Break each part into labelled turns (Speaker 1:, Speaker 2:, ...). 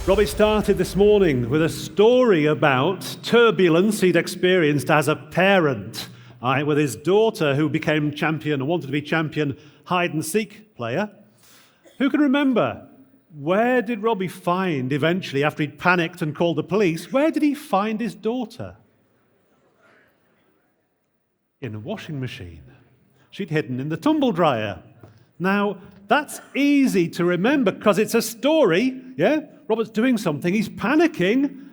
Speaker 1: Robbie started this morning with a story about turbulence he'd experienced as a parent, with his daughter who became champion, or wanted to be champion, hide-and-seek player. Who can remember, where did Robbie find, eventually, after he'd panicked and called the police, where did he find his daughter? In a washing machine. She'd hidden in the tumble dryer. Now, that's easy to remember because it's a story, yeah? Robert's doing something, he's panicking.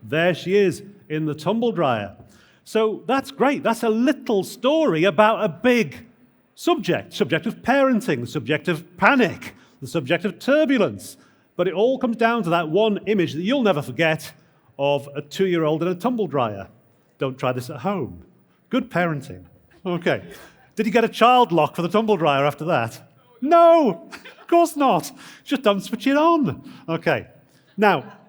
Speaker 1: There she is in the tumble dryer. So that's great. That's a little story about a big subject of parenting, the subject of panic, the subject of turbulence. But it all comes down to that one image that you'll never forget of a 2-year-old in a tumble dryer. Don't try this at home. Good parenting. Okay. Did he get a child lock for the tumble dryer after that? No, of course not. Just don't switch it on. Okay. Now,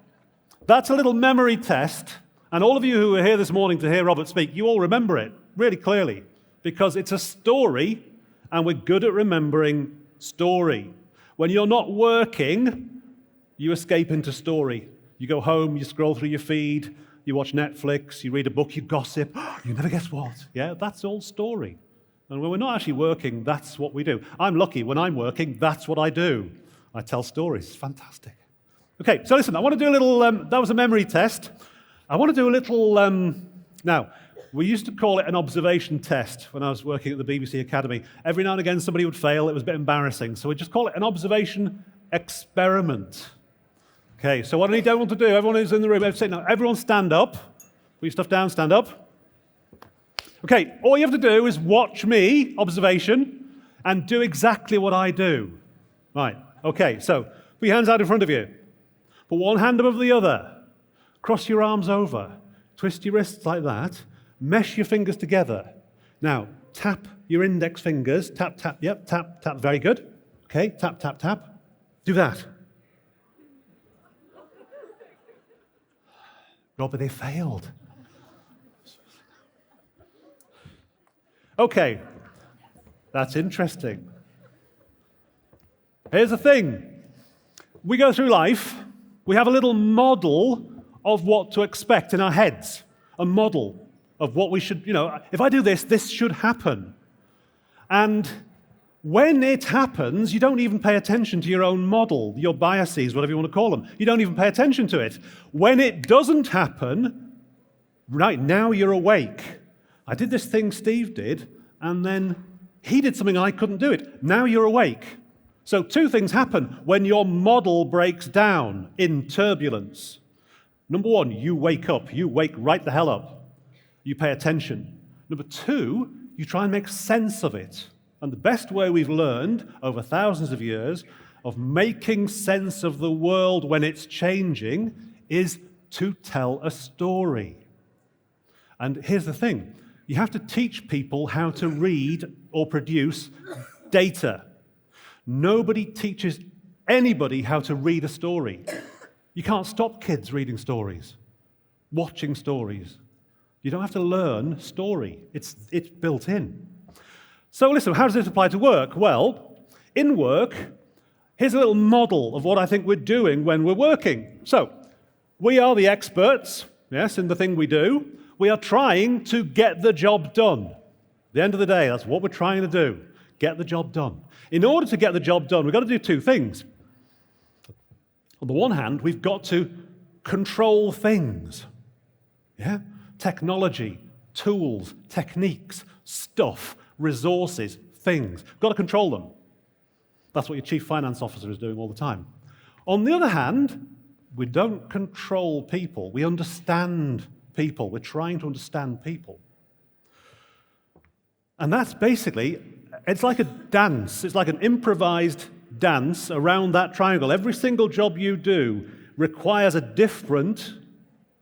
Speaker 1: that's a little memory test. And all of you who are here this morning to hear Robert speak, you all remember it really clearly because it's a story and we're good at remembering story. When you're not working, you escape into story. You go home, you scroll through your feed, you watch Netflix, you read a book, you gossip. You never guess what. Yeah, that's all story. And when we're not actually working, that's what we do. I'm lucky. When I'm working, that's what I do. I tell stories. It's fantastic. Okay, so listen, I want to do a little, that was a memory test. I want to do a little, now, we used to call it an observation test when I was working at the BBC Academy. Every now and again, somebody would fail. It was a bit embarrassing. So we just call it an observation experiment. Okay, so what I need everyone to do, everyone who's in the room, everyone stand up. Put your stuff down, stand up. Okay, all you have to do is watch me, observation, and do exactly what I do. Right, okay, so put your hands out in front of you. Put one hand above the other. Cross your arms over. Twist your wrists like that. Mesh your fingers together. Now, tap your index fingers. Tap, tap, yep, tap, tap, very good. Okay, tap, tap, tap. Do that. Robert, they failed. Okay, that's interesting. Here's the thing. We go through life, we have a little model of what to expect in our heads, a model of what we should, if I do this, this should happen. And when it happens, you don't even pay attention to your own model, your biases, whatever you want to call them. You don't even pay attention to it. When it doesn't happen, right now you're awake. I did this thing Steve did, and then he did something I couldn't do it. Now you're awake. So 2 things happen when your model breaks down in turbulence. Number 1, you wake up. You wake right the hell up. You pay attention. Number 2, you try and make sense of it. And the best way we've learned over thousands of years of making sense of the world when it's changing is to tell a story. And here's the thing. You have to teach people how to read or produce data. Nobody teaches anybody how to read a story. You can't stop kids reading stories, watching stories. You don't have to learn story. It's built in. So listen, how does this apply to work? Well, in work, here's a little model of what I think we're doing when we're working. So, we are the experts, yes, in the thing we do. We are trying to get the job done. At the end of the day, that's what we're trying to do, get the job done. In order to get the job done, we've got to do 2 things. On the one hand, we've got to control things. Yeah? Technology, tools, techniques, stuff, resources, things. We've got to control them. That's what your chief finance officer is doing all the time. On the other hand, we don't control people. We understand people. We're trying to understand people. And that's basically, it's like a dance. It's like an improvised dance around that triangle. Every single job you do requires a different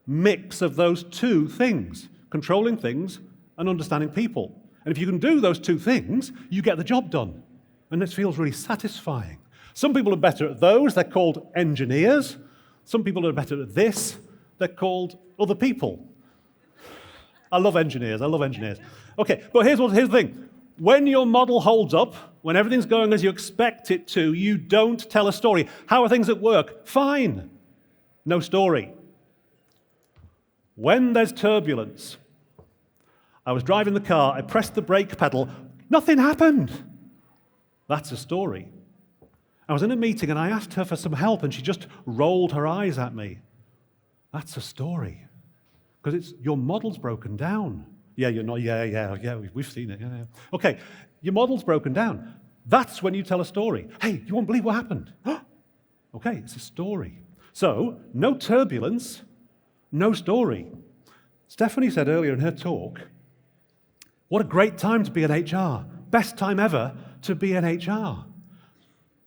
Speaker 1: mix of those 2 things, controlling things and understanding people. And if you can do those 2 things, you get the job done. And it feels really satisfying. Some people are better at those. They're called engineers. Some people are better at this. They're called other people. I love engineers. Okay, but here's the thing. When your model holds up, when everything's going as you expect it to, you don't tell a story. How are things at work? Fine. No story. When there's turbulence, I was driving the car, I pressed the brake pedal, nothing happened. That's a story. I was in a meeting and I asked her for some help and she just rolled her eyes at me. That's a story. Because your model's broken down. Yeah, you're not, yeah, we've seen it. Yeah. Okay, your model's broken down. That's when you tell a story. Hey, you won't believe what happened. Okay, it's a story. So, no turbulence, no story. Stephanie said earlier in her talk, what a great time to be in HR. Best time ever to be in HR.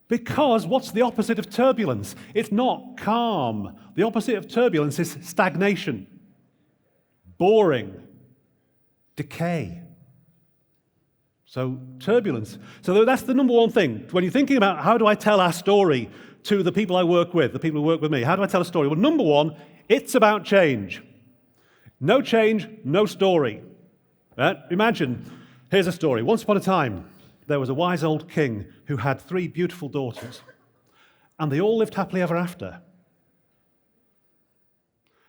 Speaker 1: Because what's the opposite of turbulence? It's not calm. The opposite of turbulence is stagnation, boring, decay. So turbulence. So that's the number one thing. When you're thinking about how do I tell our story to the people I work with, the people who work with me, how do I tell a story? Well, number one, it's about change. No change, no story. Imagine, here's a story. Once upon a time, there was a wise old king who had 3 beautiful daughters, and they all lived happily ever after.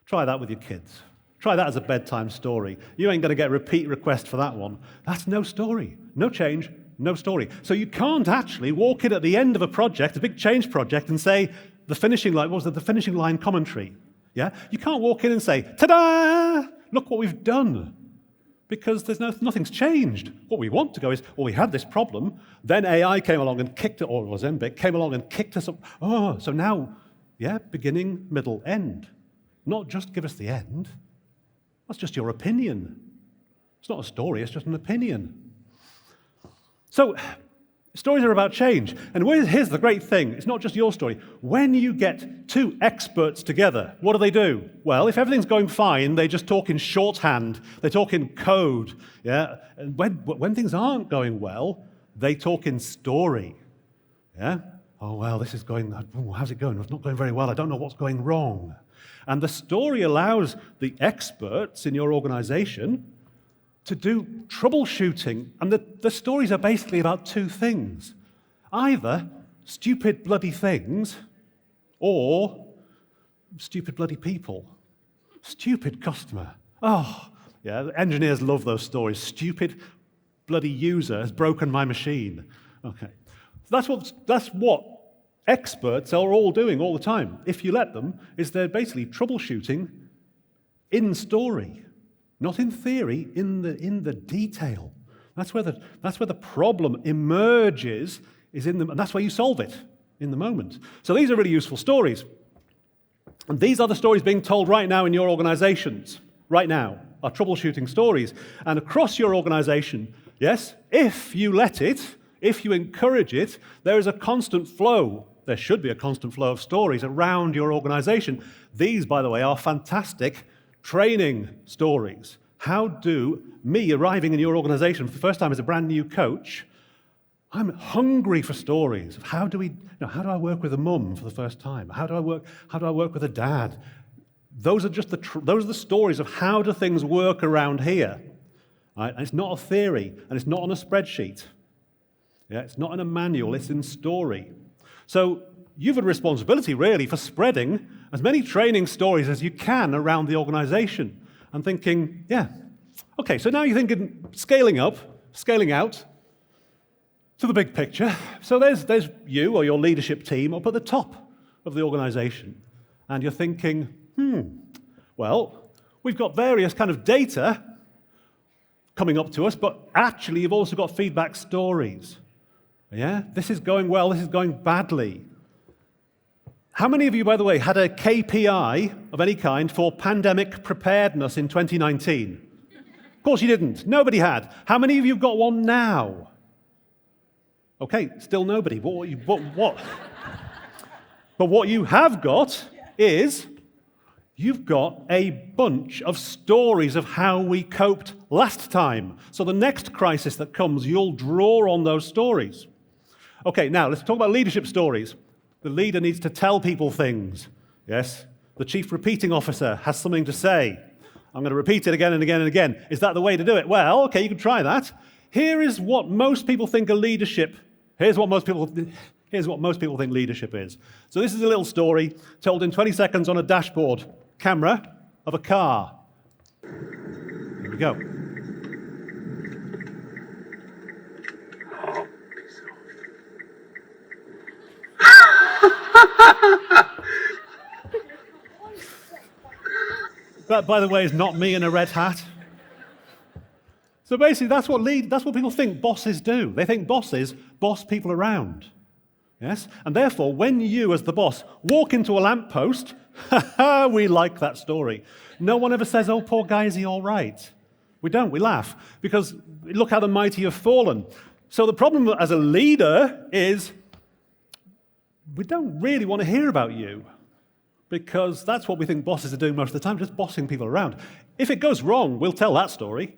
Speaker 1: Try that with your kids. Try that as a bedtime story. You ain't going to get a repeat request for that one. That's no story. No change, no story. So you can't actually walk in at the end of a project, a big change project, and say the finishing line, what was it, the finishing line commentary? Yeah? You can't walk in and say, ta-da! Look what we've done. Because nothing's changed. What we want to go is, well, we had this problem, then AI came along and kicked it, or Ozembic came along and kicked us up. Oh, so now, yeah, beginning, middle, end. Not just give us the end. That's just your opinion. It's not a story, it's just an opinion. So, stories are about change. And here's the great thing. It's not just your story. When you get 2 experts together, what do? Well, if everything's going fine, they just talk in shorthand. They talk in code. Yeah? And when things aren't going well, they talk in story. Yeah? Oh, well, this is going, how's it going? It's not going very well. I don't know what's going wrong. And the story allows the experts in your organization to do troubleshooting. And the stories are basically about 2 things. Either stupid bloody things or stupid bloody people. Stupid customer. Oh, yeah, engineers love those stories. Stupid bloody user has broken my machine. Okay. So that's what experts are all doing all the time, if you let them, is they're basically troubleshooting in story. Not in theory, in the detail. That's where the problem emerges, is in them, and that's where you solve it, in the moment. So these are really useful stories. And these are the stories being told right now in your organizations, right now, are troubleshooting stories. And across your organization, yes, if you let it, if you encourage it, there is a constant flow. There should be a constant flow of stories around your organization. These, by the way, are fantastic training stories. How do me arriving in your organization for the first time as a brand new coach, I'm hungry for stories of how do I work with a mum for the first time? How do I work with a dad? Those are the stories of how do things work around here. Right? And it's not a theory, and it's not on a spreadsheet. Yeah, it's not in a manual, it's in story. So you've a responsibility, really, for spreading as many training stories as you can around the organization and thinking, yeah, okay, so now you're thinking scaling up, scaling out to the big picture. So there's you or your leadership team up at the top of the organization. And you're thinking, well, we've got various kind of data coming up to us, but actually you've also got feedback stories. Yeah, this is going well, this is going badly. How many of you, by the way, had a KPI of any kind for pandemic preparedness in 2019? Of course you didn't. Nobody had. How many of you have got one now? Okay, still nobody. But what you have got is you've got a bunch of stories of how we coped last time. So the next crisis that comes, you'll draw on those stories. Okay, now let's talk about leadership stories. The leader needs to tell people things. Yes? The chief repeating officer has something to say. I'm going to repeat it again and again and again. Is that the way to do it? Well, okay, you can try that. Here is what most people think a leadership Here's what most people think leadership is. So this is a little story told in 20 seconds on a dashboard camera of a car. Here we go. That, by the way, is not me in a red hat. So basically, that's what people think bosses do. They think bosses boss people around. Yes? And therefore, when you, as the boss, walk into a lamppost, we like that story. No one ever says, oh, poor guy, is he all right? We don't. We laugh. Because look how the mighty have fallen. So the problem as a leader is we don't really want to hear about you. Because that's what we think bosses are doing most of the time, just bossing people around. If it goes wrong, we'll tell that story.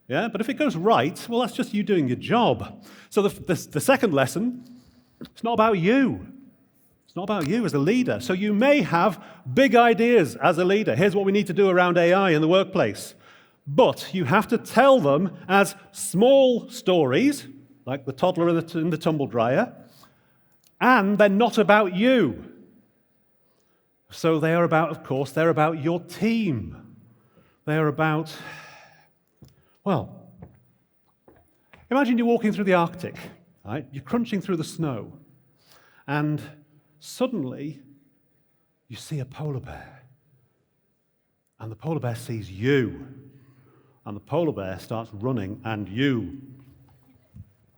Speaker 1: Yeah, but if it goes right, well, that's just you doing your job. So the second lesson, it's not about you. It's not about you as a leader. So you may have big ideas as a leader. Here's what we need to do around AI in the workplace. But you have to tell them as small stories, like the toddler in the tumble dryer, and they're not about you. So they are about, of course, they're about your team. They're about, well, imagine you're walking through the Arctic, right? You're crunching through the snow, and suddenly you see a polar bear. And the polar bear sees you. And the polar bear starts running, and you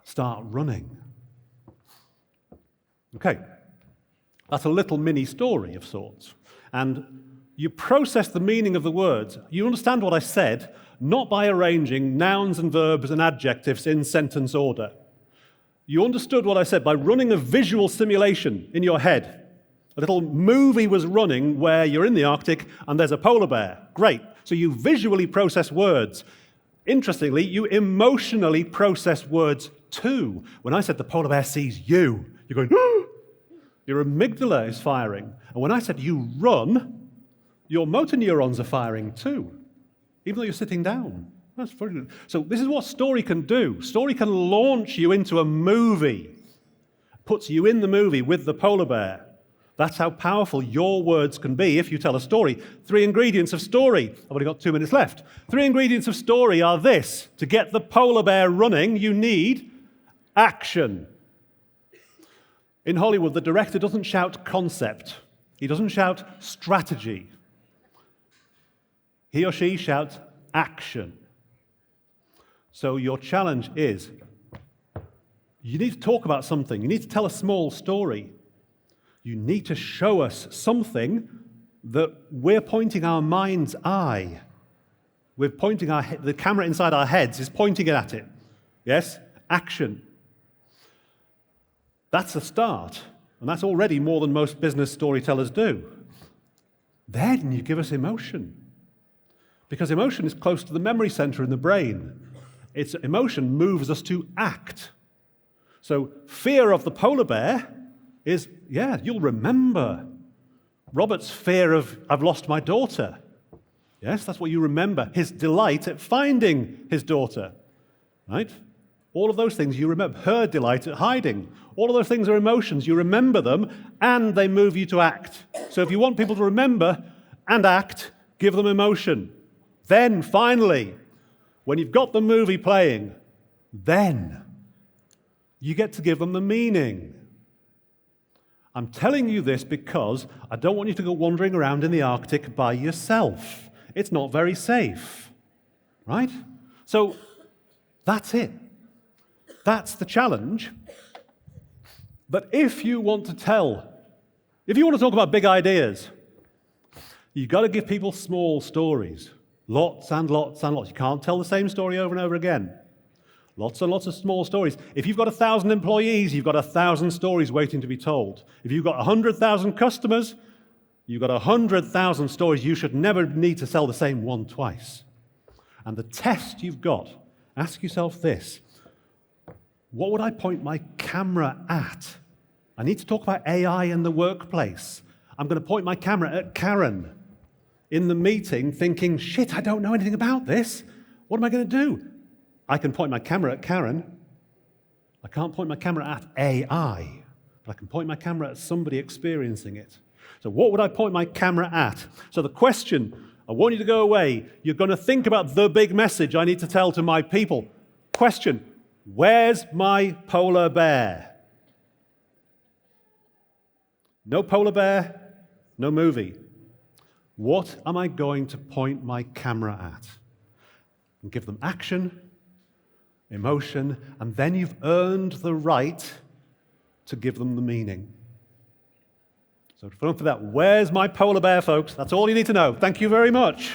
Speaker 1: start running. Okay. That's a little mini story of sorts. And you process the meaning of the words. You understand what I said, not by arranging nouns and verbs and adjectives in sentence order. You understood what I said by running a visual simulation in your head. A little movie was running where you're in the Arctic and there's a polar bear. Great. So you visually process words. Interestingly, you emotionally process words too. When I said the polar bear sees you, you're going, your amygdala is firing. And when I said you run, your motor neurons are firing too, even though you're sitting down. That's brilliant. So this is what story can do. Story can launch you into a movie, puts you in the movie with the polar bear. That's how powerful your words can be if you tell a story. 3 ingredients of story. I've only got 2 minutes left. 3 ingredients of story are this. To get the polar bear running, you need action. In Hollywood, the director doesn't shout concept. He doesn't shout strategy. He or she shouts action. So your challenge is, you need to talk about something. You need to tell a small story. You need to show us something that we're pointing our mind's eye. We're pointing the camera inside our heads is pointing at it. Yes? Action. That's a start, and that's already more than most business storytellers do. Then you give us emotion, because emotion is close to the memory center in the brain. Emotion moves us to act. So fear of the polar bear is, you'll remember. Robert's fear of, I've lost my daughter. Yes, that's what you remember. His delight at finding his daughter, right? All of those things you remember. Her delight at hiding. All of those things are emotions. You remember them, and they move you to act. So if you want people to remember and act, give them emotion. Then, finally, when you've got the movie playing, then you get to give them the meaning. I'm telling you this because I don't want you to go wandering around in the Arctic by yourself. It's not very safe, right? So that's it. That's the challenge. But if you want to talk about big ideas, you've got to give people small stories. Lots and lots and lots. You can't tell the same story over and over again. Lots and lots of small stories. If you've got 1,000 employees, you've got 1,000 stories waiting to be told. If you've got 100,000 customers, you've got 100,000 stories. You should never need to sell the same one twice. And the test you've got, ask yourself this. What would I point my camera at? I need to talk about AI in the workplace. I'm going to point my camera at Karen in the meeting thinking, shit, I don't know anything about this. What am I going to do? I can point my camera at Karen. I can't point my camera at AI, but I can point my camera at somebody experiencing it. So what would I point my camera at? So the question, I want you to go away. You're going to think about the big message I need to tell to my people. Question, where's my polar bear? No polar bear, no movie. What am I going to point my camera at? And give them action, emotion, and then you've earned the right to give them the meaning. So for that, where's my polar bear, folks? That's all you need to know. Thank you very much.